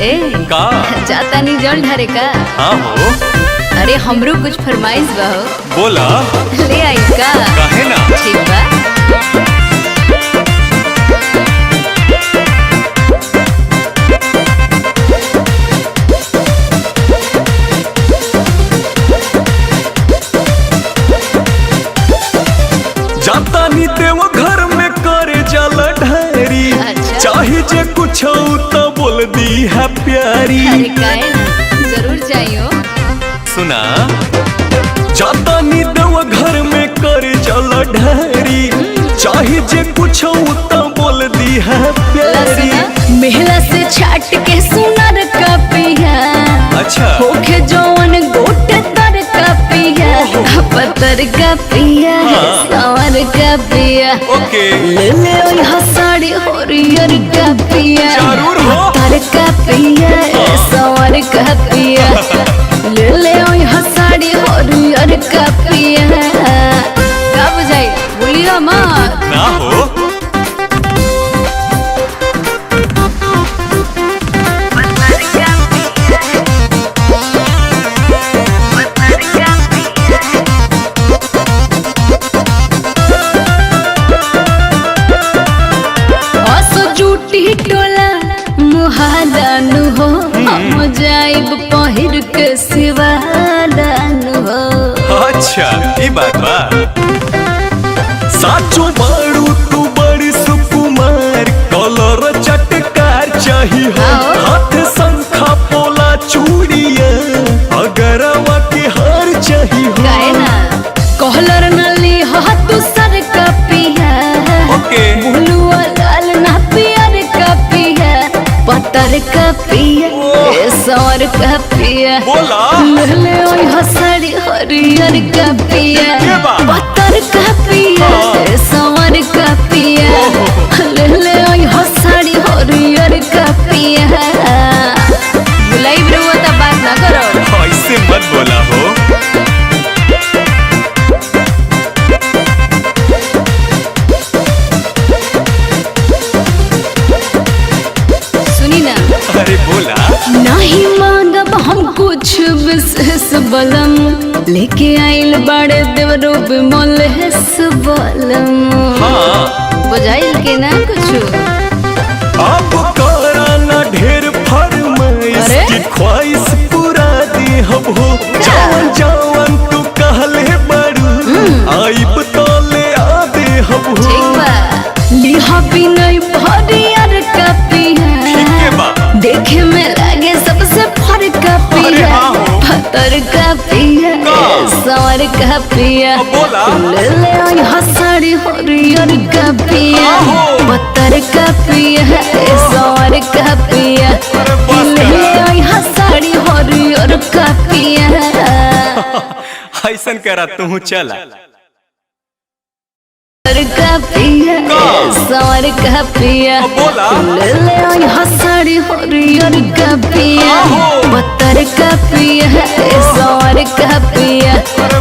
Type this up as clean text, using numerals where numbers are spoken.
ए का जाता नहीं जल ढरे का। हाँ हो अरे हमरो कुछ फरमाइश बा हो। बोला ले आई का काहे ना ठीक बा। जाता नी देव घर में करे जाला ढेरी। अच्छा। चाहे जे कुछ तो बोल दी है प्यारी। अरे काहे ना जरूर चाहिए। सुना जाता नी देव घर में करे जाला ढेरी। चाहे जे कुछ तो बोल दी है प्यारी। मेहला से छाट के सुनर का पिया। अच्छा होके जौन गोटे तर का पिया। पत्थर का पिया सवर का पिया। ओके ले ले यहाँ साड़ी हरियर का पिया। जरूर हो। पत्थर का पिया सवर का पिया। ले ले यहाँ साड़ी हरियर का पिया। का बुझाई बोलियो मत ना हो टोला मुहादानु हो। हम जाइब पहिर के सिवादानु हो। अच्छा ये बात बा। साचो बारू तू बड़ी सुकुमार। कलर चटकार चाही हो। हाथ शंखा पोला चूड़िया। अगरवा के हार चाही हो। काहे ना कहलर नली हो तू सर का पिया। ओके बुलुआ लाल ना पियर का पिया। पत्थर का पिया सवर का पिया। बोला ले ले यहाँ साड़ी हरियर का पिया। ये बा। पत्थर का पिया सवर का पिया। ले ले यहाँ साड़ी हरियर का पिया। बुलाई ब्रो तो बात ना करो। ऐसे मत बोला हो। सुनी ना अरे बोला नहीं मांगब हम कुछ विशेष बलम। लेके आइल बड़े देवरो बिमल बलम। हाँ बुझाइल के ना कुछ। अब करा ना ढेर फरमाइश अरे? की ख्वाहिश पूरा दी हम हो। जवन जवन तू कहले बड़ू आइब तो ले आ दे हम हो। ठीक बा लिहा भी नहीं हरियर का पिया। ठीक है बा। देखे में लगे सबसे फर्क का अरे पिया। हाँ हो। पत्थर का पिया सवर का पिया। बोला ले ले यहाँ साड़ी हरियर का पिया। आहो। पत्थर का पिया सवर का पिया। अरे बस ले करा। ले यहाँ साड़ी हरियर का पिया। ऐसन करा तू चला। का पिया सवर का पिया। बोला ले ले यहाँ साड़ी हरियर का पिया। आहो। पत्थर का पिया सवर का पिया। अरे